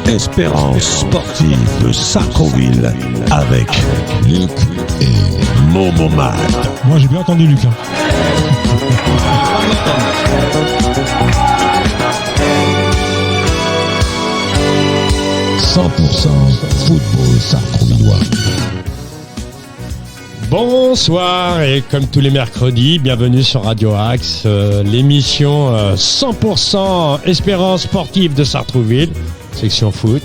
Espérance sportive de Sartrouville avec Luc et Momomad. Moi j'ai bien entendu Luc. 100% football sartrouvillois. Bonsoir et comme tous les mercredis, bienvenue sur Radio Axe, l'émission 100% Espérance sportive de Sartrouville, section foot.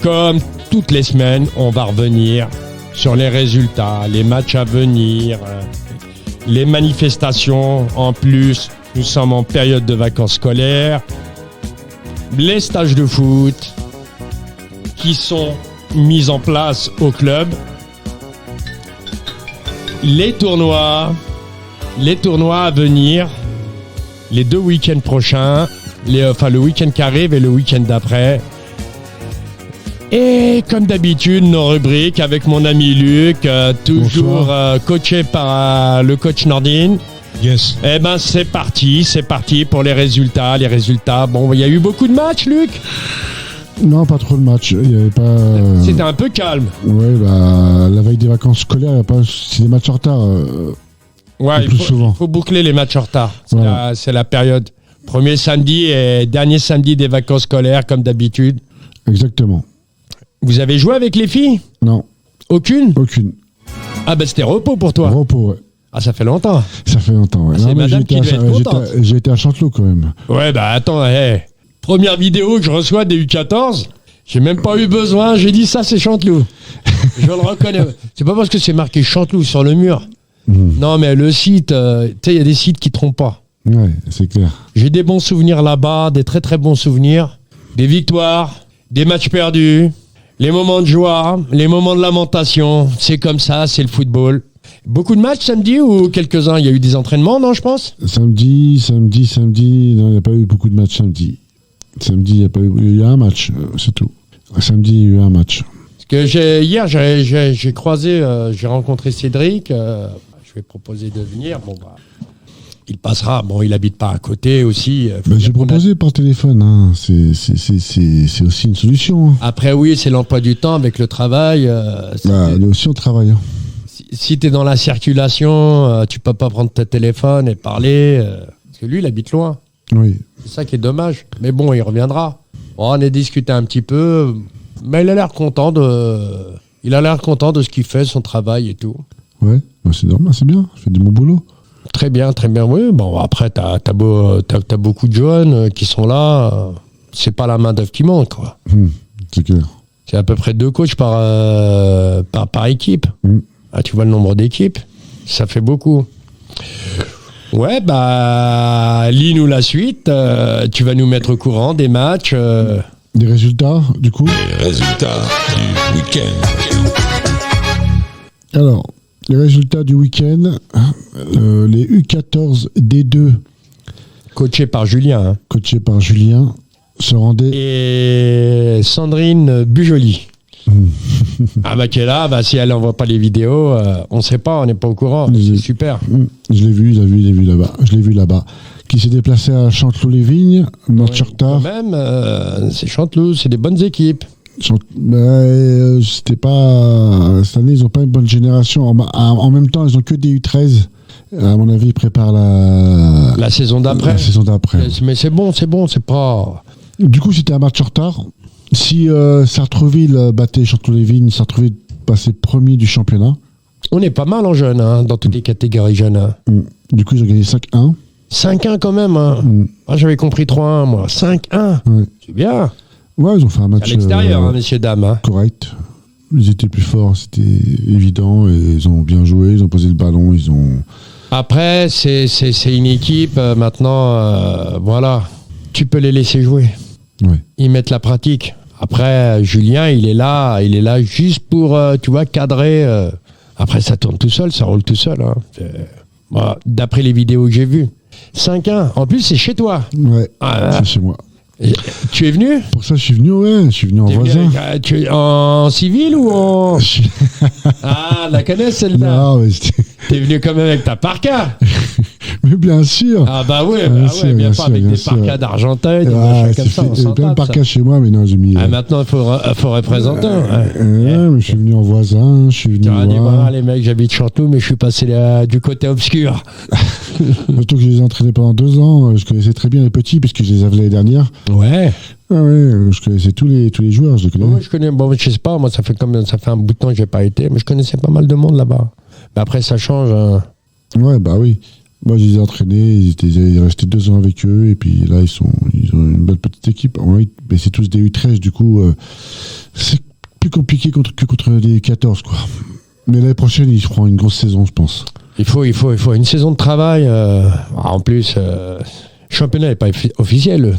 Comme toutes les semaines, on va revenir sur les résultats, les matchs à venir, les manifestations. En plus, nous sommes en période de vacances scolaires, les stages de foot qui sont mis en place au club. Les tournois à venir, les 2 week-ends prochains, le week-end qui arrive et le week-end d'après. Et comme d'habitude, nos rubriques avec mon ami Luc, toujours coaché par le coach Nordine. Yes. Eh ben c'est parti pour les résultats. Bon, il y a eu beaucoup de matchs, Luc. Non, pas trop de matchs. Il y avait pas. C'était un peu calme. Ouais, la veille des vacances scolaires, il y a pas. C'est des matchs en retard. Ouais, il faut boucler les matchs en retard. C'est la période. Premier samedi et dernier samedi des vacances scolaires, comme d'habitude. Exactement. Vous avez joué avec les filles ? Non. Aucune ? Aucune. Ah ben c'était repos pour toi. Repos, ouais. Ah, ça fait longtemps. Ça fait longtemps, ouais. Ah, c'est madame qui devait être contente. J'ai été à Chanteloup quand même. Ouais, bah attends, première vidéo que je reçois des U14, j'ai même pas eu besoin, j'ai dit ça c'est Chanteloup. Je le reconnais. C'est pas parce que c'est marqué Chanteloup sur le mur. Non mais le site, tu sais, il y a des sites qui trompent pas. Ouais, c'est clair. J'ai des bons souvenirs là-bas, des très très bons souvenirs. Des victoires, des matchs perdus, les moments de joie, les moments de lamentation. C'est comme ça, c'est le football. Beaucoup de matchs samedi ou quelques-uns ? Il y a eu des entraînements, non, je pense ? Samedi. Non, il n'y a pas eu beaucoup de matchs samedi. Samedi, il n'y a pas eu. Il y a un match, c'est tout. Samedi, il y a eu un match. Parce que hier, j'ai croisé, j'ai rencontré Cédric. Je vais proposer de venir. Bon, bah, il passera. Bon, il habite pas à côté aussi. J'ai proposé par téléphone. Hein. C'est aussi une solution. Hein. Après, oui, c'est l'emploi du temps avec le travail. Nous aussi, on travaille. Hein. Si tu es dans la circulation, tu peux pas prendre ton téléphone et parler. Parce que lui, il habite loin. Oui. C'est ça qui est dommage. Mais bon, il reviendra. Bon, on a discuté un petit peu. Mais il a l'air content de ce qu'il fait, son travail et tout. Ouais, c'est normal, c'est bien. Je fais du bon boulot. Très bien. Oui, bon, après, t'as beaucoup de jeunes qui sont là. C'est pas la main-d'œuvre qui manque, quoi. C'est clair. C'est à peu près 2 coachs par équipe. Ah, tu vois le nombre d'équipes, ça fait beaucoup. Ouais, bah, lis-nous la suite. Tu vas nous mettre au courant des matchs. Des résultats, du coup. Les résultats du week-end. Alors, les résultats du week-end. Les U14 D2. Coaché par Julien. Coaché par Julien. Se rendaient. Et Sandrine Bujoli. Ah bah qui est là, bah si elle envoie pas les vidéos, on sait pas, on n'est pas au courant. C'est super. Je l'ai vu là-bas. Je l'ai vu là-bas. Qui s'est déplacé à Chanteloup-les-Vignes, North-Chartard. Quand même, c'est Chanteloup, c'est des bonnes équipes. C'était pas cette année, ils ont pas une bonne génération. En même temps, ils ont que des U13. À mon avis, ils préparent la saison d'après. La saison d'après. Mais c'est bon, c'est pas. Du coup, c'était un match en retard. Si Sartrouville battait Chanteloup-les-Vignes, Sartrouville passait premier du championnat. On est pas mal en jeunes, hein, dans toutes les catégories jeunes. Hein. Du coup, ils ont gagné 5-1. 5-1 quand même. Hein. Ah, j'avais compris 3-1, moi. 5-1. Ouais. C'est bien. Ouais, ils ont fait un match à l'extérieur, messieurs, dames. Hein. Correct. Ils étaient plus forts, c'était évident. Et ils ont bien joué, ils ont posé le ballon, ils ont... Après, c'est une équipe, maintenant, voilà. Tu peux les laisser jouer. Ouais. Ils mettent la pratique. Après, Julien, il est là juste pour, tu vois, cadrer. Après, ça tourne tout seul, ça roule tout seul. Hein. Bon, d'après les vidéos que j'ai vues. 5-1. En plus, c'est chez toi. Ouais, Ah, c'est chez moi. et tu es venu Pour ça, je suis venu en T'es venu voisin. tu es en civil ou en... Ah, la connais celle-là. Non, mais, T'es venu quand même avec ta parka. mais bien sûr. Ah bah ouais, Bien bah sûr, ouais, bien bien pas sûr, avec bien des sûr. parkas d'Argenteuil, des Ah, machins comme c'est ça, on fait- s'en plein de tape, ça. parkas chez moi, mais non, j'ai mis. Ah, maintenant, il faut représentant. Mais je suis venu en voisin, je suis venu Tu aurais dit, voir. voilà, les mecs, j'habite Chanteloup, mais je suis passé du côté obscur. Surtout que je les ai entraînés pendant 2 ans. Je connaissais très bien les petits, puisque je les avais l'année dernière. Ouais. Ah ouais, je connaissais tous les joueurs, je les connais. Moi, je connais, bon, je sais pas, moi, ça fait un bout de temps que j'ai pas été, mais je connaissais pas mal de monde là-bas. Mais après, ça change. Hein. Ouais, bah oui. Moi, je les ai entraînés, ils restaient 2 ans avec eux, et puis là, ils ont une belle petite équipe. Oui, mais c'est tous des U13, du coup, c'est plus compliqué que contre les 14, quoi. Mais l'année prochaine, ils feront une grosse saison, je pense. Il faut une saison de travail. En plus, le championnat n'est pas officiel.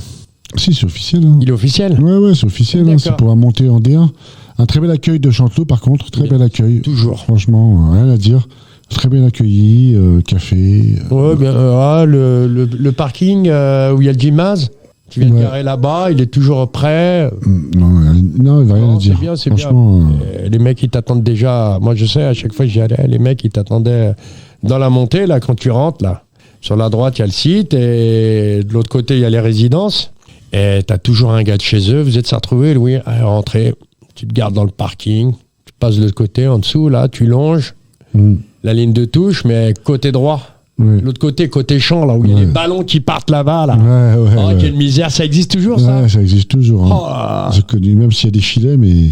Si, c'est officiel. Hein. Il est officiel. Ouais, c'est officiel. Hein, D'accord. c'est pour monter en D1. Un très bel accueil de Chanteloup, par contre. Très bel accueil. Toujours. Franchement, rien à dire. Très bien accueilli, café. Ouais, bien, le parking où il y a le gymnase, tu viens de Ouais. garer là-bas, il est toujours prêt. Non, il va rien Non, à dire. c'est bien, c'est bien. Franchement, Les mecs, ils t'attendent déjà. Moi, je sais, à chaque fois que j'y allais, les mecs, ils t'attendaient dans la montée, là, quand tu rentres, là. Sur la droite, il y a le site, et de l'autre côté, il y a les résidences. Et t'as toujours un gars de chez eux. Vous êtes s'y retrouver, Louis, à rentrer. Tu te gardes dans le parking, tu passes de l'autre côté, en dessous, là, tu longes la ligne de touche, mais côté droit. ouais. L'autre côté champ, là, où il y a Ouais. les ballons qui partent là-bas, là. Ouais, Oh, ouais. quelle misère, ça existe toujours, ça? Ouais, ça existe toujours. Hein. Oh là là. J'ai connu, même s'il y a des filets, mais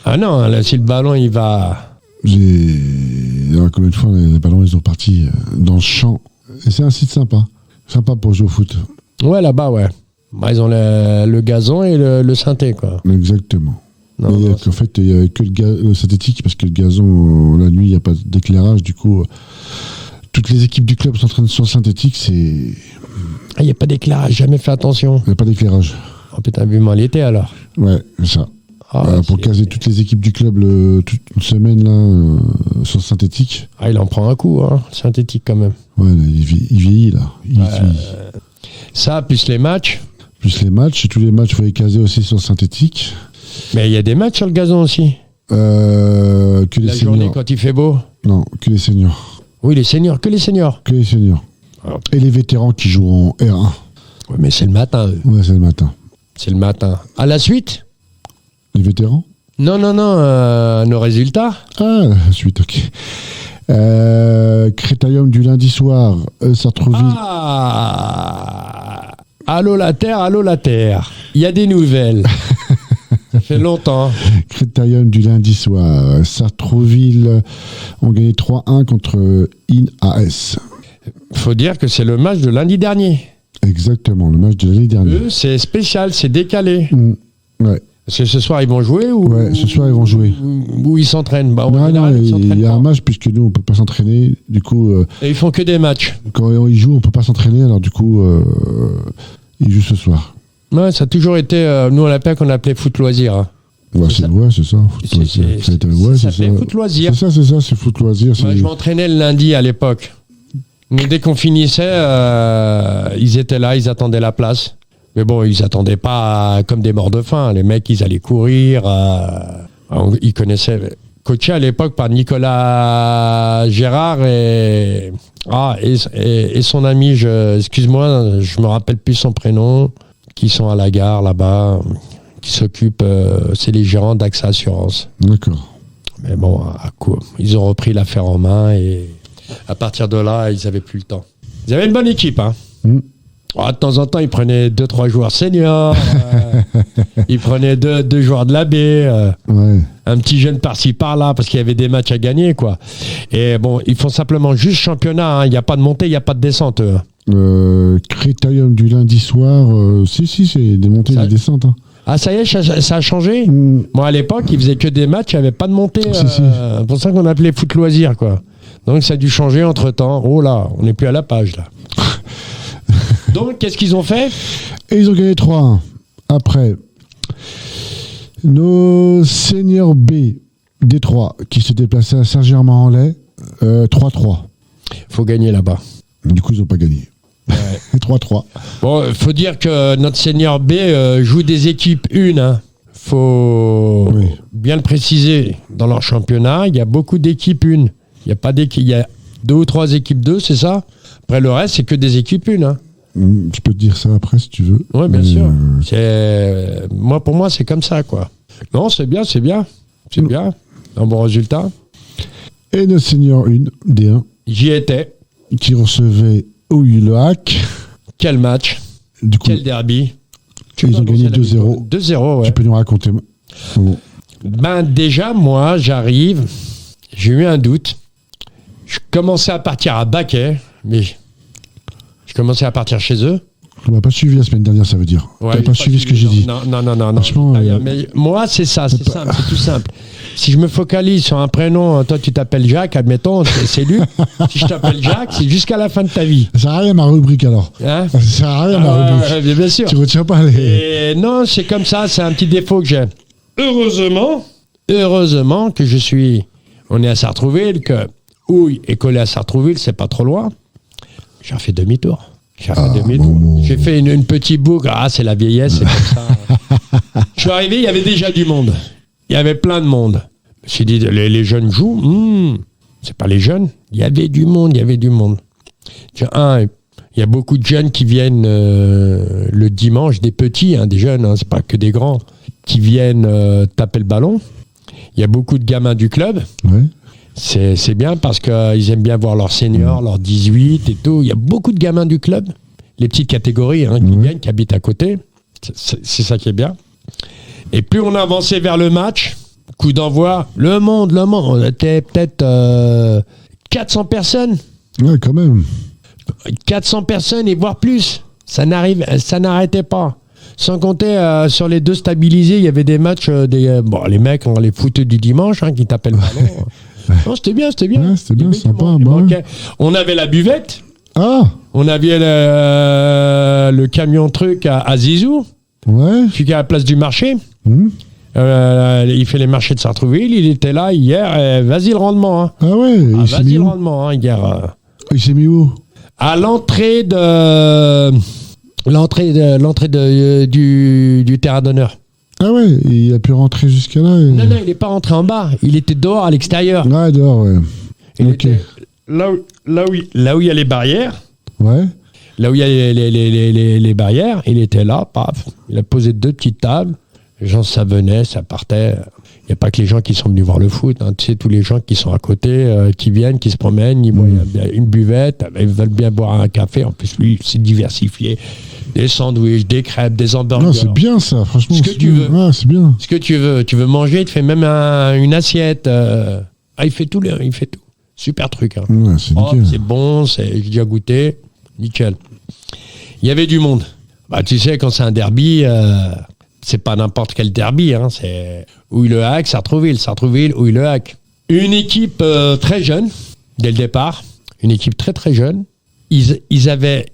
Ah non, là, si le ballon, il va... il y a combien de fois les ballons ils sont partis dans le champ. Et c'est un site sympa. Sympa pour jouer au foot. Ouais, là-bas, ouais. Bah, ils ont le gazon et le synthé, quoi. Exactement. Non, mais non, en fait, il n'y a que le synthétique, parce que le gazon, la nuit, il n'y a pas d'éclairage. Du coup, toutes les équipes du club s'entraînent sur le synthétique. Il il n'y a pas d'éclairage, jamais fait attention. n'y a pas d'éclairage. Oh putain, vivement l'été, alors. Ouais, c'est ça. Ah, Pour c'est- caser toutes les équipes du club toute une semaine là, sur le synthétique. Ah, il en prend un coup, hein, synthétique, quand même. Ouais, là, il vieillit là. Il vieillit. Ça, plus les matchs. Plus les matchs, tous les matchs, il faut les caser aussi sur le synthétique. Mais il y a des matchs sur le gazon aussi. Que les La journée, seniors. quand il fait beau. Non, que les seniors. Oui, les seniors, que les seniors. Que les seniors. Ah. Et les vétérans qui jouent en R1. Ouais, mais c'est le matin, eux. Ouais, c'est le matin. C'est le matin. À la suite? Les vétérans? Non, nos résultats. Ah, suite, ok. Crétarium du lundi soir, Sartrouville. Ah! Allô la Terre. Il y a des nouvelles. Ça fait longtemps. Crétarium du lundi soir, Sartrouville ont gagné 3-1 contre INAS. Faut dire que c'est le match de lundi dernier. Exactement, le match de l'année dernière. Eux, c'est spécial, c'est décalé. Ouais. Parce que ce soir, ils vont jouer ou Ouais, ce soir, ils vont jouer. Ou ils s'entraînent. Bah, en Non, général, ils il s'entraînent y a pas. un match puisque nous on peut pas s'entraîner. Du coup, Et ils font que des matchs. quand ils jouent, on peut pas s'entraîner. Alors du coup, ils jouent ce soir. Ouais, ça a toujours été. Nous, qu'on appelait foot loisir. Hein. Ouais, C'est c'est ça. Foot C'est- loisir. c'est- Ça a été- ça ouais, c'est s'appelait ça. foot loisir. C'est ça, c'est foot loisir. Moi, je m'entraînais le lundi à l'époque. Mais dès qu'on finissait, ils étaient là, ils attendaient la place. Mais bon, ils attendaient pas comme des morts de faim. Les mecs, ils allaient courir. Ils connaissaient. Coaché à l'époque par Nicolas Gérard et son ami, excuse-moi, je me rappelle plus son prénom, qui sont à la gare là-bas, qui s'occupent, c'est les gérants d'AXA Assurance. D'accord. Mais bon, ils ont repris l'affaire en main et à partir de là, ils n'avaient plus le temps. Ils avaient une bonne équipe, hein. De temps en temps, ils prenaient 2-3 joueurs seniors, ils prenaient deux joueurs de la baie, Ouais. un petit jeune par-ci par-là, parce qu'il y avait des matchs à gagner, quoi. Et bon, ils font simplement juste championnat, hein. Il n'y a pas de montée, il n'y a pas de descente, eux. Crétarium du lundi soir, si, c'est des montées et Ça- des descentes. Hein. Ah, ça y est, ça a changé. Moi, à l'époque, ils faisaient que des matchs, il n'y avait pas de montée. Si. C'est pour ça qu'on appelait foot loisir, quoi. Donc, ça a dû changer entre-temps. Oh là, on n'est plus à la page, là. Donc, qu'est-ce qu'ils ont fait? Et ils ont gagné 3-1. Après, nos seniors B Détroit qui se déplaçaient à Saint-Germain-en-Laye, 3-3. Faut gagner là-bas. Du coup, ils n'ont pas gagné. Ouais. 3-3. Bon, faut dire que notre senior B joue des équipes 1. Hein. Faut bien le préciser. Dans leur championnat, il y a beaucoup d'équipes 1. Il y a pas d'équipe. Il y a 2 ou 3 équipes 2, c'est ça. Après le reste, c'est que des équipes 1. Hein. Je peux te dire ça après si tu veux. Oui, bien sûr. Pour moi, c'est comme ça, quoi. Non, c'est bien. C'est bien. Un bon résultat. Et notre senior 1, D1, J'y étais. qui recevait Houille-le-Hac. Quel match. Du coup, Quel derby. ils ont gagné 2-0. 2-0, ouais. Tu peux nous raconter. Bon. Ben, déjà, moi, j'arrive. J'ai eu un doute. Je commençais à partir à Baquet, mais je commençais à partir chez eux. On m'a pas suivi la semaine dernière, ça veut dire. Ouais, T'as pas suivi ce que j'ai dit. Non. Franchement, Mais moi, c'est ça, c'est simple, c'est tout simple. Si je me focalise sur un prénom, toi tu t'appelles Jacques, admettons, c'est Luc. Si je t'appelle Jacques, c'est jusqu'à la fin de ta vie. Ça sert à rien ma rubrique alors. Hein? Ça sert à rien ma rubrique. Bien sûr. Tu retiens pas les. Et non, c'est comme ça, c'est un petit défaut que j'ai. Heureusement que je suis. On est à Sartrouville, que Houille est collé à Sartrouville, c'est pas trop loin. J'ai fait demi-tour. J'ai fait une petite boucle. Ah, c'est la vieillesse, c'est comme ça. Je suis arrivé, il y avait déjà du monde. Il y avait plein de monde. Je me suis dit, les jeunes jouent. C'est pas les jeunes. Il y avait du monde. Il y a beaucoup de jeunes qui viennent le dimanche, des petits, des jeunes, c'est pas que des grands, qui viennent taper le ballon. Il y a beaucoup de gamins du club. Ouais. C'est bien parce qu'ils aiment bien voir leurs seniors, leurs 18 et tout. Il y a beaucoup de gamins du club, les petites catégories qui viennent, qui habitent à côté. C'est ça qui est bien. Et plus on avançait vers le match, coup d'envoi, le monde, on était peut-être 400 personnes. Ouais, quand même. 400 personnes et voire plus. Ça n'arrêtait pas. Sans compter, sur les deux stabilisés, il y avait des matchs, les mecs, on les fouteux du dimanche, qui tapaient le ballon. Non, c'était bien. Ouais, c'était bien, sympa. On avait la buvette. Ah. On avait le camion truc à Zizou. Ouais. Celui qui est à la place du marché. Il fait les marchés de Sartrouville. Il était là hier. Vas-y le rendement. Hein. Ah ouais. Vas-y le rendement hier. Il s'est mis où? À l'entrée du terrain d'honneur. Ah ouais, il a pu rentrer jusqu'à là. Non, il n'est pas rentré en bas. Il était dehors à l'extérieur. Ah, dehors, ouais. Il Ok. était là où il y a les barrières. Ouais. Là où il y a les barrières, il était là, paf. Il a posé 2 petites tables. Les gens, ça venait, ça partait. Il n'y a pas que les gens qui sont venus voir le foot. Tu sais, tous les gens qui sont à côté, qui viennent, qui se promènent, ils voient une buvette, ils veulent bien boire un café. En plus, lui, c'est diversifié. Des sandwichs, des crêpes, des hamburgers. Non, c'est bien ça, franchement. Ce que tu veux. Ouais, c'est bien. Ce que tu veux. Tu veux manger, il te fait même une assiette. Il fait tout. Super truc. Hein. Ouais, c'est nickel. C'est bon, j'ai déjà goûté. Nickel. Il y avait du monde. Tu sais, quand c'est un derby, c'est pas n'importe quel derby. C'est Houille-le-Hac, Sartrouville, Houille-le-Hac. Une équipe très jeune, dès le départ. Une équipe très très jeune. Ils avaient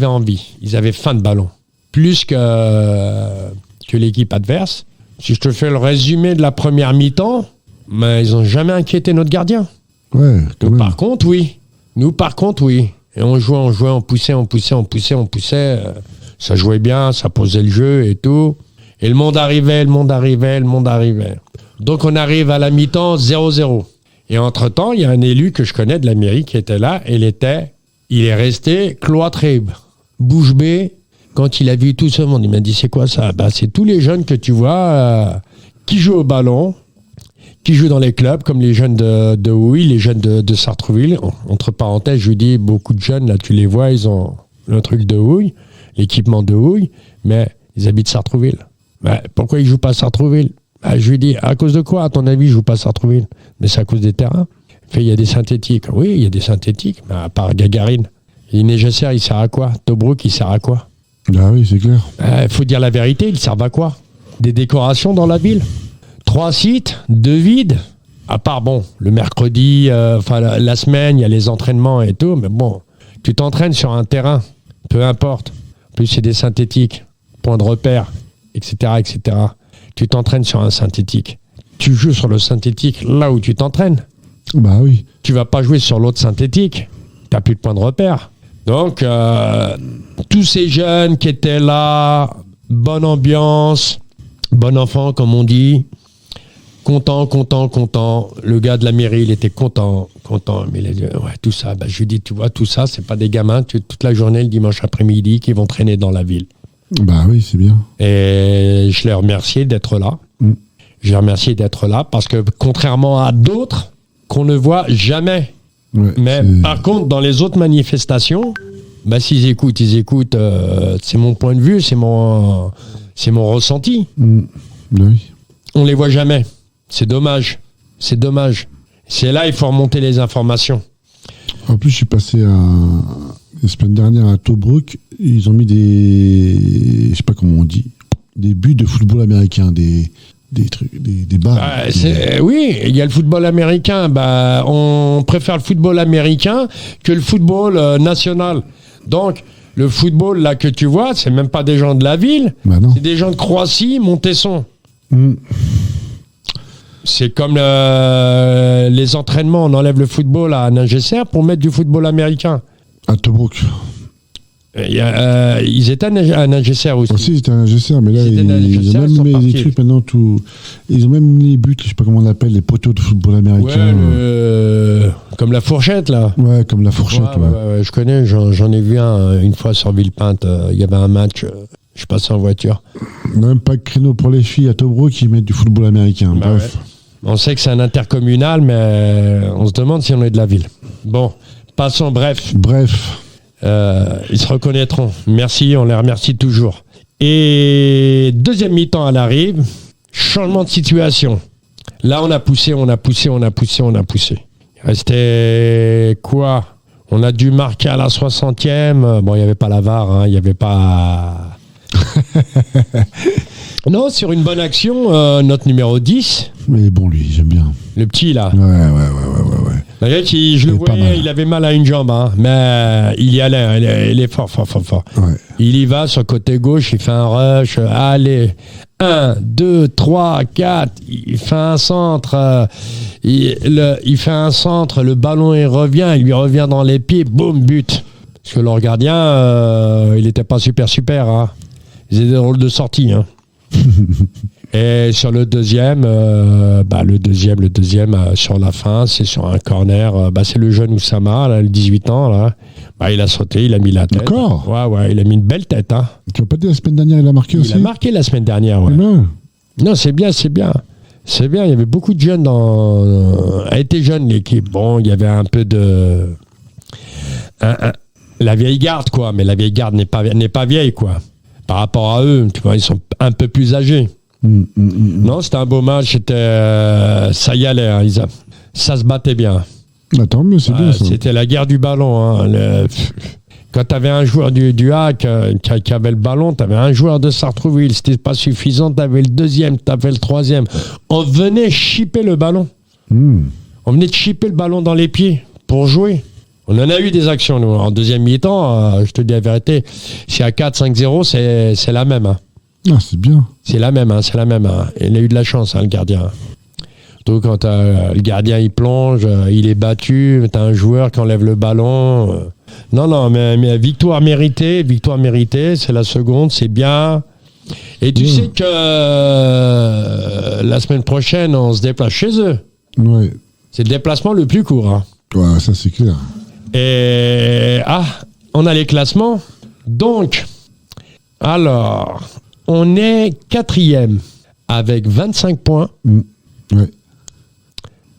envie. Ils avaient faim de ballon. Plus que l'équipe adverse. Si je te fais le résumé de la première mi-temps, mais ils n'ont jamais inquiété notre gardien. Ouais, quand même. Par contre, oui. Et on jouait, on poussait. Ça jouait bien, ça posait le jeu et tout. Et le monde arrivait. Donc on arrive à la mi-temps 0-0. Et entre-temps, il y a un élu que je connais de la mairie qui était là. Il est resté cloîtré, bouche bée, quand il a vu tout ce monde. Il m'a dit, c'est quoi ça? C'est tous les jeunes que tu vois qui jouent au ballon, qui jouent dans les clubs, comme les jeunes de Houille, les jeunes de Sartrouville. Entre parenthèses, je lui dis, beaucoup de jeunes, là, tu les vois, ils ont le truc de Houille, l'équipement de Houille, mais ils habitent Sartrouville. Pourquoi ils jouent pas à Sartrouville? Je lui dis, à cause de quoi, à ton avis, ils jouent pas à Sartrouville? Mais c'est à cause des terrains. Il y a des synthétiques. Oui, il y a des synthétiques, mais à part Gagarine. Et Negesser, il sert à quoi? Tobruk, il sert à quoi? Ah oui, c'est clair. Faut dire la vérité, ils servent à quoi? Des décorations dans la ville? 3 sites, 2 vides. À part, le mercredi, la semaine, il y a les entraînements et tout, mais tu t'entraînes sur un terrain, peu importe. En plus, c'est des synthétiques, points de repère, etc. Tu t'entraînes sur un synthétique. Tu joues sur le synthétique là où tu t'entraînes. Bah oui. Tu vas pas jouer sur l'autre synthétique. Tu n'as plus de point de repère. Donc, tous ces jeunes qui étaient là, bonne ambiance, bon enfant, comme on dit, content. Le gars de la mairie, il était content. Mais il a dit, ouais, tout ça, je lui dis, tu vois, tout ça, c'est pas des gamins, toute la journée, le dimanche après-midi, qui vont traîner dans la ville. Bah oui, c'est bien. Et je l'ai remercié d'être là. J'ai remercié d'être là parce que contrairement à d'autres qu'on ne voit jamais. Ouais, Mais par contre, dans les autres manifestations, s'ils écoutent, c'est mon point de vue, c'est mon ressenti. Oui. On les voit jamais. C'est dommage. C'est là, il faut remonter les informations. En plus, je suis passé la semaine dernière à Tobruk. Ils ont mis je sais pas comment on dit, des buts de football américain, des trucs, des barres. Oui, il y a le football américain. On préfère le football américain que le football national. Donc, le football là que tu vois, c'est même pas des gens de la ville, c'est des gens de Croatie, Montesson. C'est comme les entraînements, on enlève le football à Ningesser pour mettre du football américain. À Tobruk. Ils étaient à Ningesser aussi. Aussi, ils étaient à Ningesser, mais là, ils ont même mis des trucs maintenant, ils ont même mis les buts, je sais pas comment on l'appelle, les poteaux de football américain. Ouais, comme la fourchette, là. Ouais, comme la fourchette, ouais, je connais, j'en ai vu une fois sur Villepinte. Il y avait un match, je passais en voiture. On n'a même pas de créneau pour les filles à Tobruk qui mettent du football américain. Bref. Ouais. On sait que c'est un intercommunal, mais on se demande si on est de la ville. Bon, passons, bref. Ils se reconnaîtront. Merci, on les remercie toujours. Et deuxième mi-temps, elle arrive. Changement de situation. Là, on a poussé. Il restait quoi ? On a dû marquer à la 60e. Bon, il n'y avait pas la VAR, il n'y avait pas... Non, sur une bonne action, notre numéro 10. Mais bon, lui, j'aime bien. Le petit, là. Ouais. Je le voyais, il avait mal à une jambe, mais il y allait, il est fort. Ouais. Il y va sur le côté gauche, il fait un rush, allez, 1, 2, 3, 4, il fait un centre, il fait un centre, le ballon il lui revient dans les pieds, boum, but. Parce que leur gardien, il n'était pas super, hein. Ils étaient des rôles de sortie, hein. Et sur le deuxième, sur la fin, c'est sur un corner. C'est le jeune Oussama, là, le 18 ans. Là. Il a sauté, il a mis la tête. D'accord. Ouais, il a mis une belle tête. Hein. Tu n'as pas dit la semaine dernière, il a marqué aussi ? Il a marqué la semaine dernière, ouais. Non, c'est bien. C'est bien, il y avait beaucoup de jeunes Elle était jeune, l'équipe. Bon, il y avait un peu de... la vieille garde, quoi. Mais la vieille garde n'est pas vieille, quoi. Par rapport à eux, tu vois, ils sont un peu plus âgés. Non, c'était un beau match, ça y allait, hein, ça se battait bien. Tant mieux, c'est bien ça. C'était la guerre du ballon. Hein, quand tu avais un joueur du HAC qui avait le ballon, tu avais un joueur de Sartrouville, c'était pas suffisant, tu avais le deuxième, tu avais le troisième. On venait chipper le ballon. On venait de chipper le ballon dans les pieds pour jouer. On en a eu des actions, nous. En deuxième mi-temps, je te dis la vérité, si à 4-5-0, c'est la même. Hein. Ah, c'est bien. C'est la même. Hein. Il a eu de la chance, hein, le gardien. Donc, quand le gardien, il plonge, il est battu, tu as un joueur qui enlève le ballon. Non, mais victoire méritée, c'est la seconde, c'est bien. Et tu sais que la semaine prochaine, on se déplace chez eux. Ouais. C'est le déplacement le plus court. Hein. Ouais, ça, c'est clair. Et on a les classements. Donc, alors, on est 4e avec 25 points. Ouais.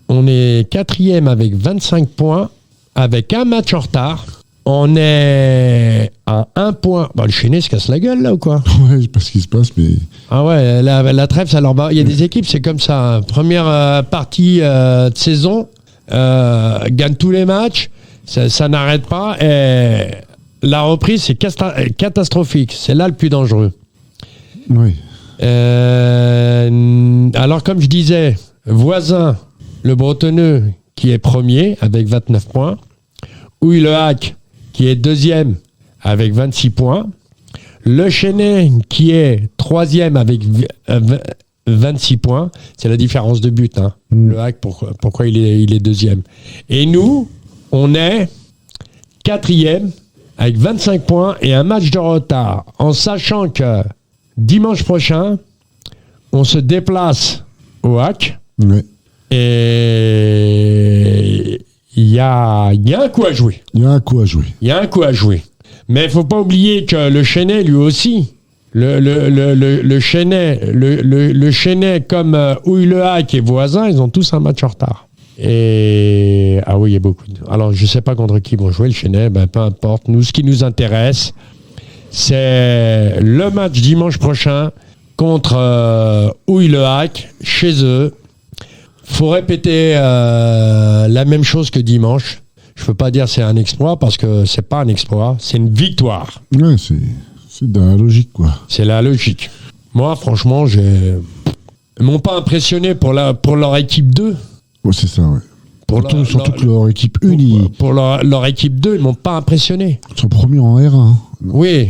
On est 4e avec 25 points, avec un match en retard. On est à 1 point. Le Chénet se casse la gueule, là, ou quoi ? Ouais, je sais pas ce qui se passe, mais... Ah ouais, la trêve, ça leur va. Il y a des équipes, c'est comme ça. Hein. Première partie de saison, gagne tous les matchs. Ça n'arrête pas et la reprise c'est catastrophique. C'est là le plus dangereux. Oui. Alors comme je disais, Voisin, le Bretonneux qui est premier avec 29 points. Houille le Hac qui est deuxième avec 26 points. Le Chesnay qui est troisième avec 26 points. C'est la différence de but. Hein. Le Hack, pourquoi il est deuxième. Et nous, on est quatrième avec 25 points et un match de retard. En sachant que dimanche prochain, on se déplace au Hack. Ouais. Et il y a un coup à jouer. Il y a un coup à jouer. Il y a un coup à jouer. Mais il ne faut pas oublier que le Chennai, lui aussi, le Chennai comme Houille le Hack et voisins, ils ont tous un match en retard. Et ah oui, il y a beaucoup. Alors, je ne sais pas contre qui vont jouer le Chennai, ben, peu importe. Nous, ce qui nous intéresse, c'est le match dimanche prochain contre Houille le Hack, chez eux. Faut répéter la même chose que dimanche. Je peux pas dire c'est un exploit parce que c'est pas un exploit, c'est une victoire. Ouais, c'est de la logique, quoi. C'est la logique. Moi, franchement, ils m'ont pas impressionné pour leur équipe 2. Ouais, c'est ça, ouais. Surtout que leur équipe unie. Pour leur équipe 2, ils m'ont pas impressionné. Ils sont premiers en R1. Hein. Oui.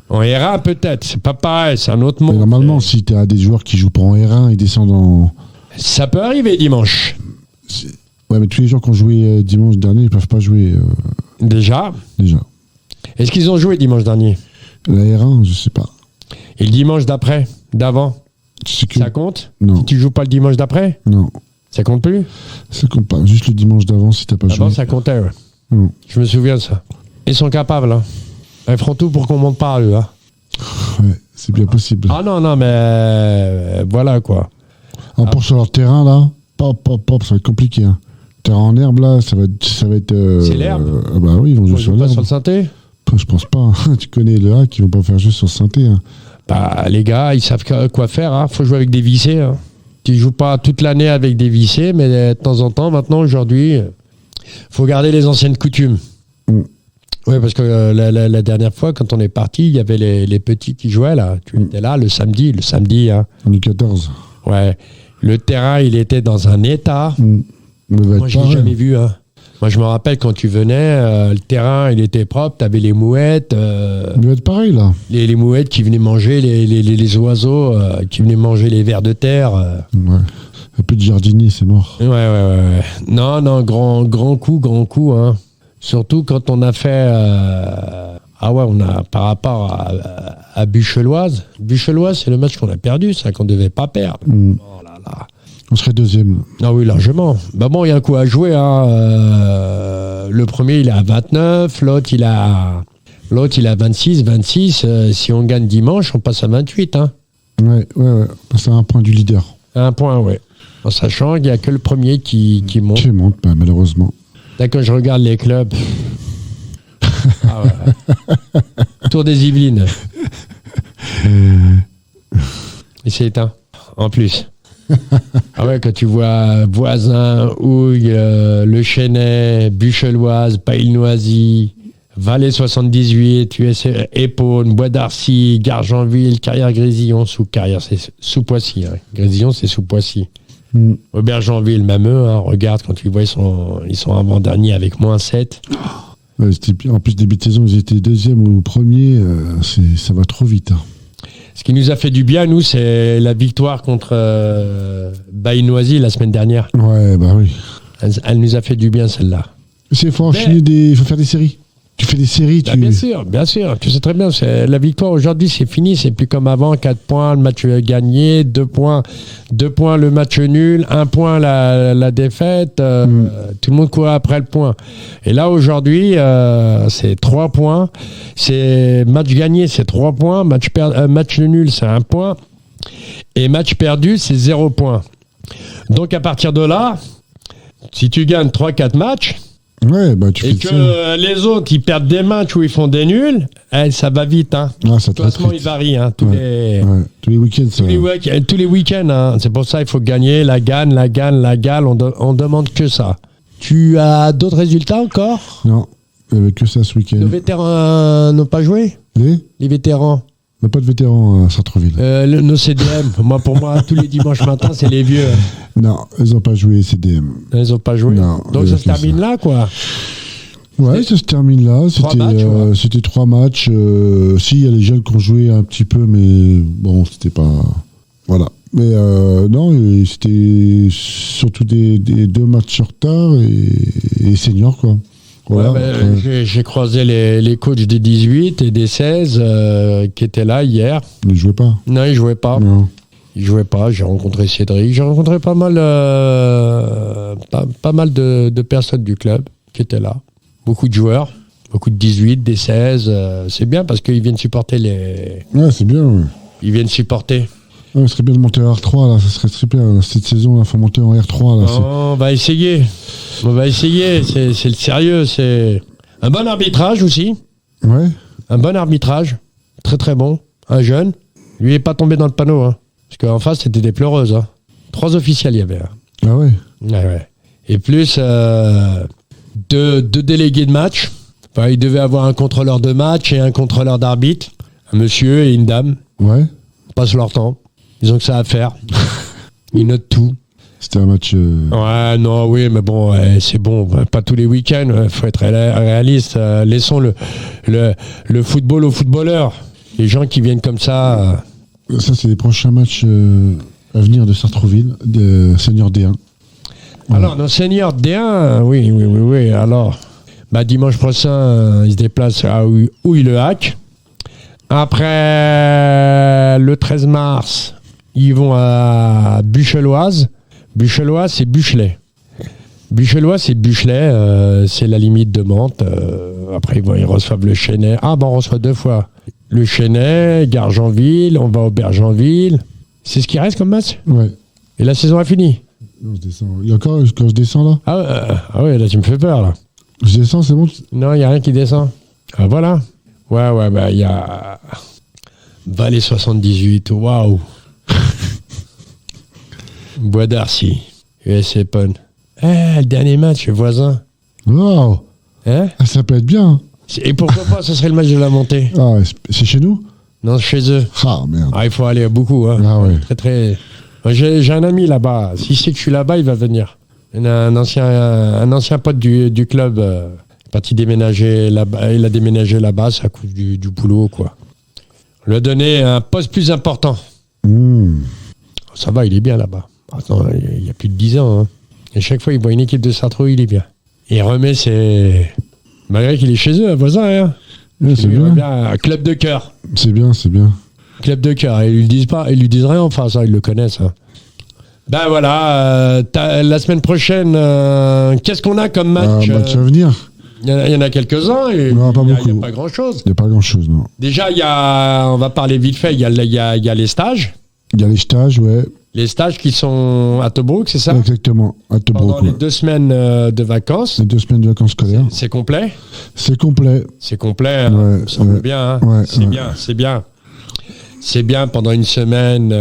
En R1, peut-être. C'est pas pareil, c'est un autre monde. Mais normalement, si tu as des joueurs qui jouent pas en R1, ils descendent en. Ça peut arriver dimanche. Ouais, mais tous les joueurs qui ont joué dimanche dernier, ils peuvent pas jouer. Déjà. Est-ce qu'ils ont joué dimanche dernier? La R1, je sais pas. Et le dimanche d'après? D'avant? Ça compte? Non. Si tu joues pas le dimanche d'après? Non. Ça compte plus? Ça compte pas. Juste le dimanche d'avant, si t'as pas joué. Avant, ça comptait, ouais. Je me souviens de ça. Ils sont capables, hein. Ils feront tout pour qu'on monte pas à eux, hein. Ouais, c'est bien possible. Ah non, mais voilà, quoi. Pour sur leur terrain, là, ça va être compliqué, hein. Terrain en herbe, là, ça va être. C'est l'herbe? Ah bah oui, ils vont jouer sur pas l'herbe. sur le synthé? Je pense pas. Tu connais le Hack, ils vont pas faire juste sur le synthé. Hein. Bah, les gars, ils savent quoi faire. Hein. Faut jouer avec des vissés. Hein. Tu joues pas toute l'année avec des vissés, mais de temps en temps, maintenant, aujourd'hui, faut garder les anciennes coutumes. Oui, parce que la dernière fois, quand on est parti, il y avait les petits qui jouaient, là. Tu étais là le samedi. Hein. 2014. Ouais. Le terrain, il était dans un état. Moi, je l'ai jamais vu. Hein. Moi, je me rappelle quand tu venais, le terrain, il était propre. T'avais les mouettes. Il doit être pareil, là. Les mouettes qui venaient manger les oiseaux, qui venaient manger les vers de terre. Ouais. Un peu de jardinier, c'est mort. Ouais. Non, grand coup, hein. Surtout quand on a fait... on a par rapport à Bucheloise. Bucheloise, c'est le match qu'on a perdu, ça, qu'on ne devait pas perdre. Oh là là. On serait deuxième. Ah oui, largement. Bah bon, il y a un coup à jouer. Hein. Le premier, il est à 29. L'autre, il a 26. Si on gagne dimanche, on passe à 28. Hein. Ouais. On passe à un point du leader. Un point, ouais. En sachant qu'il n'y a que le premier qui monte. Qui monte, bah, malheureusement. Là, quand je regarde les clubs... Ah ouais. Tour des Yvelines. Et c'est éteint, en plus. Ah ouais, quand tu vois Voisin, Houille, Le Chennai, Bucheloise, Paille-Noisy, Valais 78, USC, Épaune, Bois d'Arcy, Gargenville, Carrière-Grésillon, sous Poissy. Hein. Grésillon, c'est sous Poissy. Aubergenville, même eux, hein, regarde, quand tu vois, ils sont avant-derniers avec -7. Ouais, en plus, début de saison, ils étaient deuxième ou premier, ça va trop vite. Hein. Ce qui nous a fait du bien, nous, c'est la victoire contre Baïnoisy la semaine dernière. Ouais, bah oui. Elle nous a fait du bien, celle-là. Il faut faire des séries. Tu fais des séries, Bien sûr. Tu sais très bien, la victoire aujourd'hui, c'est fini. C'est plus comme avant. 4 points, le match gagné. 2 points, le match nul. 1 point, la défaite. Tout le monde court après le point. Et là, aujourd'hui, c'est 3 points. C'est match gagné, c'est 3 points. Match nul, c'est 1 point. Et match perdu, c'est 0 point. Donc, à partir de là, si tu gagnes 3-4 matchs, ouais, bah, tu et que les autres, ils perdent des matchs ou ils font des nuls, ça va vite. Hein. Ah, le classement, il varie. Hein, tous les week-ends. Tous les week-ends. Hein. C'est pour ça qu'il faut gagner. La gagne. On demande que ça. Tu as d'autres résultats encore? Non, il n'y avait que ça ce week-end. Nos vétérans n'ont pas joué? Les vétérans? On n'a pas de vétérans à Sartreville. Nos CDM, pour moi, tous les dimanches matins, c'est les vieux. Non, ils n'ont pas joué CDM. Ils n'ont pas joué. Non, donc ça se termine là, quoi. Ouais, ça se termine là. C'était 3 matchs. Si, il y a les jeunes qui ont joué un petit peu, mais bon, c'était pas... Voilà. Mais non, c'était surtout des 2 matchs en retard et seniors, quoi. Voilà. J'ai croisé les coachs des 18 et des 16 qui étaient là hier. Ils ne jouaient pas. Non, ils jouaient pas. Non. Ils jouaient pas. J'ai rencontré Cédric. J'ai rencontré pas mal de personnes du club qui étaient là. Beaucoup de joueurs. Beaucoup de 18, des 16. C'est bien parce qu'ils viennent supporter les... Ouais, c'est bien, ouais. Ils viennent supporter. Ouais, ce serait bien de monter en R3, là. Ça serait très bien. Cette saison, il faut monter en R3, là. On va essayer. C'est le sérieux. C'est un bon arbitrage aussi. Ouais. Un bon arbitrage. Très très bon. Un jeune. Lui n'est pas tombé dans le panneau. Hein. Parce qu'en face, c'était des pleureuses. Hein. 3 officiels, il y avait. Hein. Ah ouais. Ouais. Et plus 2 délégués de match. Enfin, il devait avoir un contrôleur de match et un contrôleur d'arbitre. Un monsieur et une dame. Ouais. Ils passent leur temps. Ils ont que ça à faire. Ils notent tout. C'était un match... Ouais, non, oui, mais bon, c'est bon. Pas tous les week-ends. Il faut être réaliste. Laissons le football aux footballeurs. Les gens qui viennent comme ça... Ça, c'est les prochains matchs à venir de Sartrouville, de Senior D1. Voilà. Alors, nos seniors D1, oui. Alors, dimanche prochain, ils se déplacent à Houille-le-Hac. Après, le 13 mars, ils vont à Bucheloise. Bucheloise, c'est Buchelet. Bucheloise, c'est Buchelet. C'est la limite de Mantes. Après, ils reçoivent le Chesnay. On reçoit 2 fois. Le Chesnay, Gargenville, on va au Bergenville. C'est ce qui reste comme match. Ouais. Et la saison est finie. Non, je descends. Il y a encore, quand je descends, là Ah ouais, là, tu me fais peur, là. Je descends, c'est bon? Non, il n'y a rien qui descend. Ah, voilà. Ouais, il y a Valais 78, waouh. Bois d'Arcy, US Open. Le dernier match, les voisins. Wow. Hein? Ça peut être bien. Et pourquoi pas, ce serait le match de la montée? Ah, c'est chez nous? Non, chez eux. Ah, merde. Il faut aller beaucoup. Hein. Ah ouais. Très, très... J'ai un ami là-bas. S'il sait que je suis là-bas, il va venir. Il a un ancien pote du club. Parti déménager là-bas. Il a déménagé là-bas, c'est à cause du boulot, quoi. On lui a donné un poste plus important. Ça va, il est bien là-bas. Attends, il y a plus de 10 ans. Hein. Et chaque fois, il voit une équipe de Sartrouville, il est bien. Et il remet ses... Malgré qu'il est chez eux, un voisin, hein. Ouais, c'est bien. Un club de cœur. C'est bien. Club de cœur. Ils lui disent pas, ils lui disent rien, enfin, ça, ils le connaissent. Hein. Voilà, la semaine prochaine, qu'est-ce qu'on a comme match? Match à venir. Il y en a quelques-uns et Non, pas il n'y beaucoup. a pas grand-chose. Il n'y a pas grand-chose, non. Déjà, on va parler vite fait, il y a les stages. Il y a les stages, ouais. Les stages qui sont à Tobruk, c'est ça? Exactement, à Tobruk. Pendant les 2 semaines de vacances. Les 2 semaines de vacances scolaires. C'est complet? C'est complet. C'est complet, hein. Ouais, Ça semble bien. Hein. Ouais, c'est ouais. bien, c'est bien. C'est bien, pendant une semaine,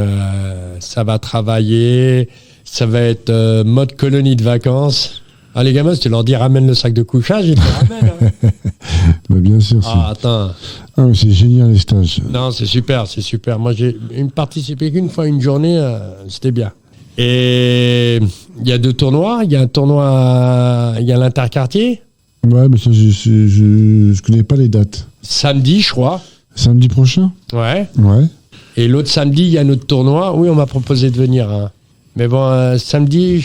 ça va travailler, ça va être mode colonie de vacances. Ah, les gamins, si tu leur dis ramène le sac de couchage, ils te le ramènent. Hein. Bah, bien sûr. Attends. Mais c'est génial les stages. Non, c'est super. Moi, j'ai participé qu'une fois une journée, c'était bien. Et il y a 2 tournois. Il y a un tournoi, il y a l'interquartier. Ouais, mais ça, je connais pas les dates. Samedi, je crois. Samedi prochain? Ouais. Ouais. Et l'autre samedi, il y a un autre tournoi. Oui, on m'a proposé de venir. Hein. Mais bon, samedi,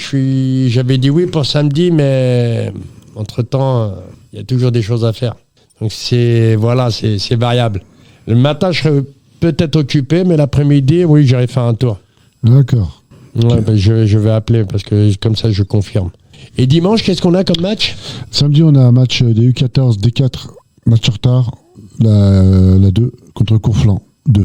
j'avais dit oui pour samedi, mais entre-temps, il y a toujours des choses à faire. Donc c'est variable. Le matin, je serais peut-être occupé, mais l'après-midi, oui, j'irai faire un tour. D'accord. Ouais, je vais appeler parce que comme ça, je confirme. Et dimanche, qu'est-ce qu'on a comme match? Samedi, on a un match des U14, D4, match en retard, la 2 contre Conflans 2.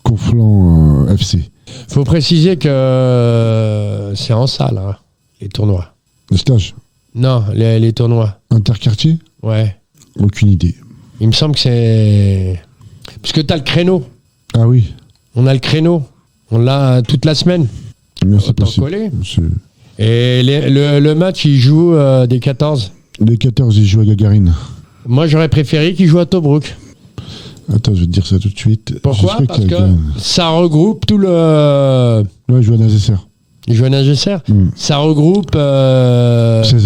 Conflans FC. Faut préciser que c'est en salle, hein, les tournois. Le stage? Non, les tournois. Interquartier? Ouais. Aucune idée. Il me semble que c'est... Parce que t'as le créneau. Ah oui. On a le créneau. On l'a toute la semaine. Mais c'est Autant possible. coller. Et le match, il joue des 14. Les 14, ils jouent à Gagarine. Moi, j'aurais préféré qu'il joue à Tobruk. Attends, je vais te dire ça tout de suite. Pourquoi? Parce que ça regroupe tout le... Ouais, je joue à Nazesser. Il joue à Nagesser. Ça regroupe... 16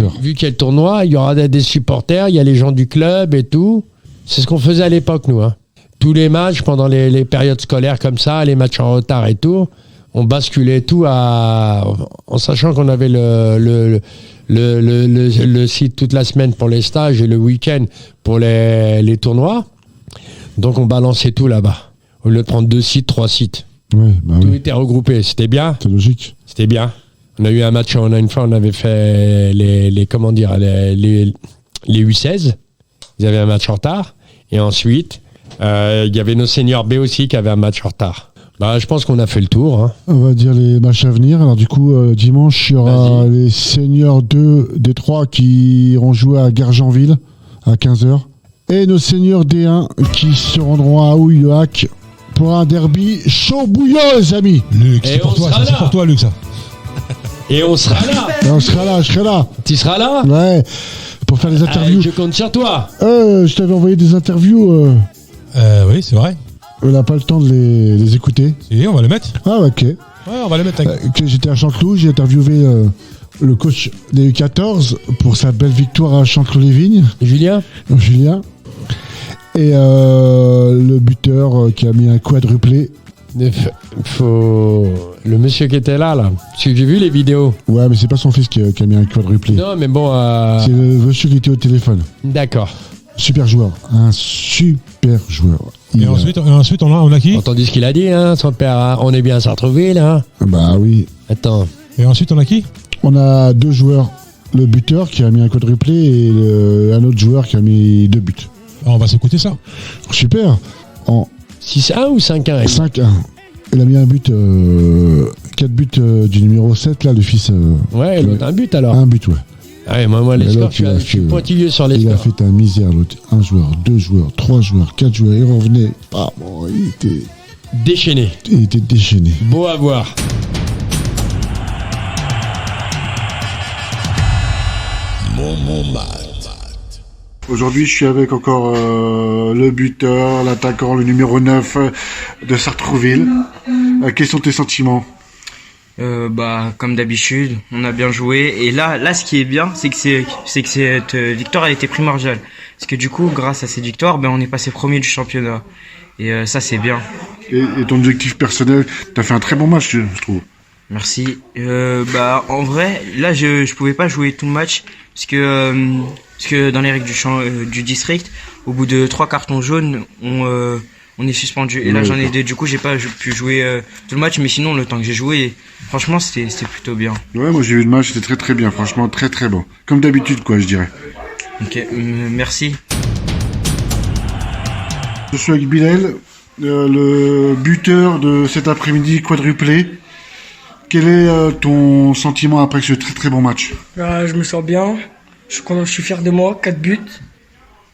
heures. Vu qu'il y a le tournoi, il y aura des supporters, il y a les gens du club et tout. C'est ce qu'on faisait à l'époque, nous. Hein. Tous les matchs, pendant les périodes scolaires comme ça, les matchs en retard et tout, on basculait tout en sachant qu'on avait le site toute la semaine pour les stages et le week-end pour les tournois. Donc on balançait tout là-bas. Au lieu de prendre 2 sites, 3 sites. Ouais, bah Tout oui. était regroupé. C'était bien. C'est logique. C'était bien. On a eu un match, une fois, on avait fait les U16. Ils avaient un match en retard. Et ensuite, il y avait nos seniors B aussi qui avaient un match en retard. Je pense qu'on a fait le tour. Hein. On va dire les matchs à venir. Alors du coup, dimanche, il y aura Vas-y. les seniors 2 des 3 qui iront jouer à Gargenville à 15h. Et nos seniors D1 qui se rendront à Houillac pour un derby chaud bouillant, les amis. Luc, Et c'est pour on toi, sera ça, c'est là. pour toi, Luc, ça. Et on sera là. Et on sera là, je serai là. Tu seras là. Ouais, pour faire les interviews. Je compte sur toi. Je t'avais envoyé des interviews. Oui, c'est vrai. On n'a pas le temps de les écouter. Et on va le mettre. Ah, ok. Ouais, on va le mettre. Que j'étais à Chanteloup, j'ai interviewé le coach des U14 pour sa belle victoire à Chanteloup-les-Vignes, Julien. Julien. Et le buteur qui a mis un quadruplé. Le monsieur qui était là. Parce que j'ai vu les vidéos. Ouais, mais c'est pas son fils qui a mis un quadruplé. Non, mais bon. C'est le monsieur qui était au téléphone. D'accord. Super joueur. Un super joueur. Et ensuite, on a qui? Entendu ce qu'il a dit, hein, son père. Hein. On est bien à Sartreville, hein. Bah oui. Attends. Et ensuite, on a qui? On a 2 joueurs. Le buteur qui a mis un quadruplé et un autre joueur qui a mis 2 buts. On va s'écouter ça. Super. En 6-1 ou 5-1 5-1. Il a mis un but, 4 buts du numéro 7, là, le fils. Ouais, l'autre un but alors. Un but, ouais. Ah ouais, moi les Et scores, l'autre, il a je suis fait- pointilleux sur les Il a scores. fait un misère, l'autre. 1 joueur, 2 joueurs, 3 joueurs, 4 joueurs. Il revenait. Ah, bon, Déchaîné. il était déchaîné. Beau à voir. Mon mat. Aujourd'hui, je suis avec encore le buteur, l'attaquant, le numéro 9 de Sartrouville. Quels sont tes sentiments? Comme d'habitude, on a bien joué. Et là, ce qui est bien, c'est que cette victoire, elle était primordiale. Parce que du coup, grâce à cette victoire, on est passé premier du championnat. Et ça, c'est bien. Et ton objectif personnel, t'as fait un très bon match, je trouve. Merci. En vrai, là, je pouvais pas jouer tout le match parce que dans les règles du district, au bout de 3 cartons jaunes, on est suspendu. Et là, Ouais, j'en ai 2. Du coup, j'ai pas pu jouer tout le match, mais sinon, le temps que j'ai joué, franchement, c'était plutôt bien. Ouais, moi j'ai vu le match, c'était très très bien, franchement très très bon. Comme d'habitude, quoi, je dirais. Ok, merci. Je suis avec Bilal, le buteur de cet après-midi quadruplé. Quel est ton sentiment après ce très très bon match? Je me sens bien, je suis fier de moi, 4 buts,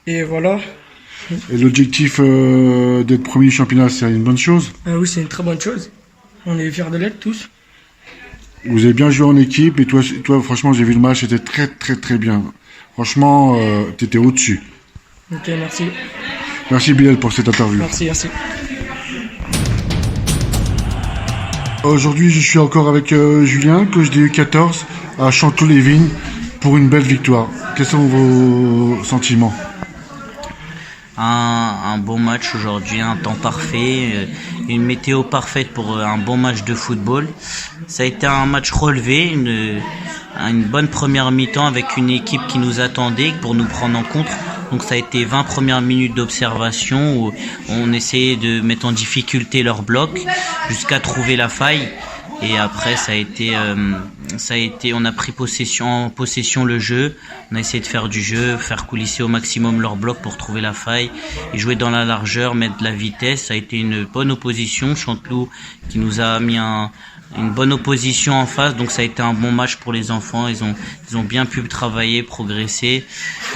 et voilà. Et l'objectif d'être premier du championnat, c'est une bonne chose? Oui, c'est une très bonne chose, on est fiers de l'être tous. Vous avez bien joué en équipe, et toi franchement, j'ai vu le match, c'était très très très bien. Franchement, t'étais au-dessus. Ok, merci, Merci Bilal pour cette interview. merci. Aujourd'hui, je suis encore avec Julien, coach des U14 à Chanteloup-les-Vignes pour une belle victoire. Quels sont vos sentiments? Un bon match aujourd'hui, un temps parfait, une météo parfaite pour un bon match de football. Ça a été un match relevé, une bonne première mi-temps avec une équipe qui nous attendait pour nous prendre en compte. Donc ça a été 20 premières minutes d'observation où on essayait de mettre en difficulté leur bloc jusqu'à trouver la faille. Et après ça a été, on a pris possession le jeu, on a essayé de faire du jeu, faire coulisser au maximum leur bloc pour trouver la faille et jouer dans la largeur, mettre de la vitesse. Ça a été une bonne opposition, Chanteloup qui nous a mis une bonne opposition en face, donc ça a été un bon match pour les enfants. Ils ont bien pu travailler, progresser,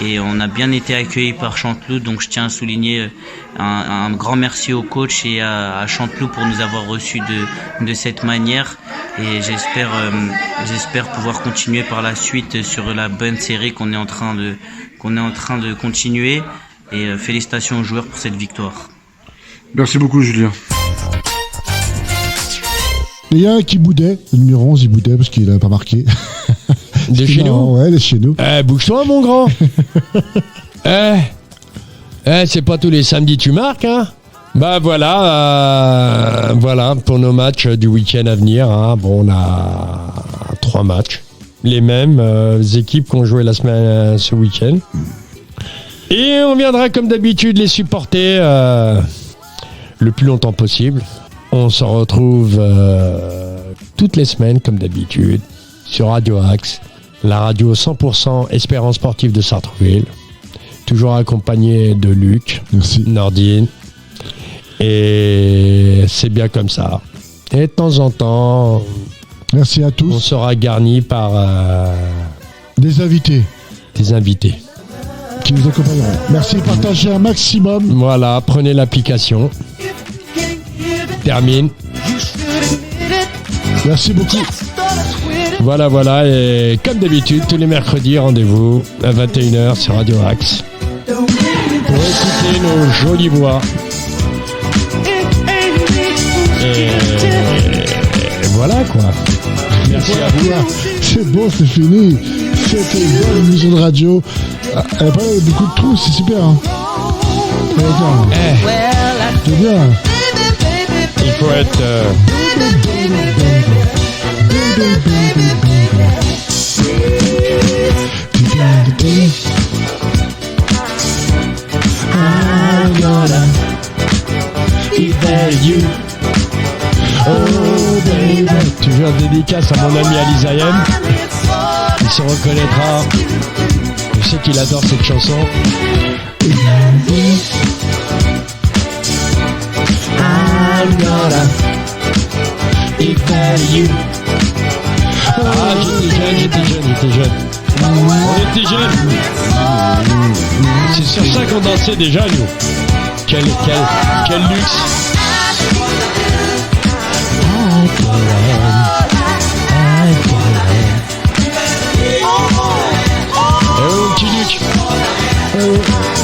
et on a bien été accueillis par Chanteloup. Donc je tiens à souligner un grand merci au coach et à Chanteloup pour nous avoir reçus de cette manière. Et j'espère pouvoir continuer par la suite sur la bonne série qu'on est en train de continuer. Et félicitations aux joueurs pour cette victoire. Merci beaucoup Julien. Il y a un qui boudait, le numéro 11 il boudait parce qu'il n'a pas marqué. De chez nous. Ouais, de chez nous. Bouge-toi, mon grand. C'est pas tous les samedis tu marques, hein. Bah voilà, voilà pour nos matchs du week-end à venir. Hein. Bon, on a 3 matchs, les mêmes équipes qui ont joué la semaine ce week-end. Et on viendra comme d'habitude les supporter le plus longtemps possible. On se retrouve toutes les semaines comme d'habitude sur Radio Axe, la radio 100% Espérance sportive de Sartrouville. Toujours accompagné de Luc, Merci. Nordine. Et c'est bien comme ça. Et de temps en temps, Merci à on tous. sera garni par Des invités des invités. qui nous accompagneront. Merci, partagez un maximum. Voilà, prenez l'application. Termine. Merci beaucoup. Voilà. Et comme d'habitude, tous les mercredis, rendez-vous à 21h sur Radio Axe. Pour écouter nos jolies voix. Et voilà quoi. Merci à vous. C'est bon, c'est fini. C'était une bonne émission de radio. Elle a pas beaucoup de trous, c'est super. Hein. C'est bien. Il faut être... Toujours dédicace à mon ami Alizaïen. Il se reconnaîtra. Je sais qu'il adore cette chanson. Ah, j'étais jeune. On était jeunes. C'est sur ça qu'on dansait déjà, nous. Quel luxe. Oh, petit Luc.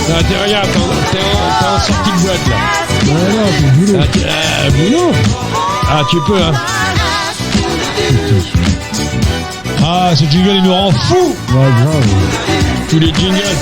Ah, t'es rien, t'es en sortie de boîte là. Voilà, c'est boulot. Boulot. Ah, tu peux, hein. Ah, ce jingle, il nous rend fou. Ouais, grave. Tous les jingles.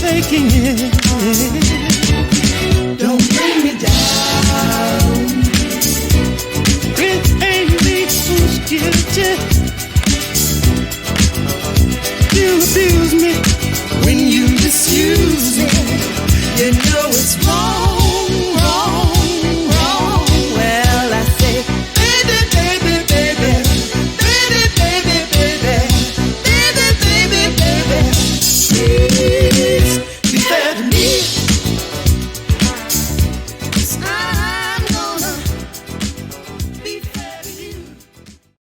Faking it.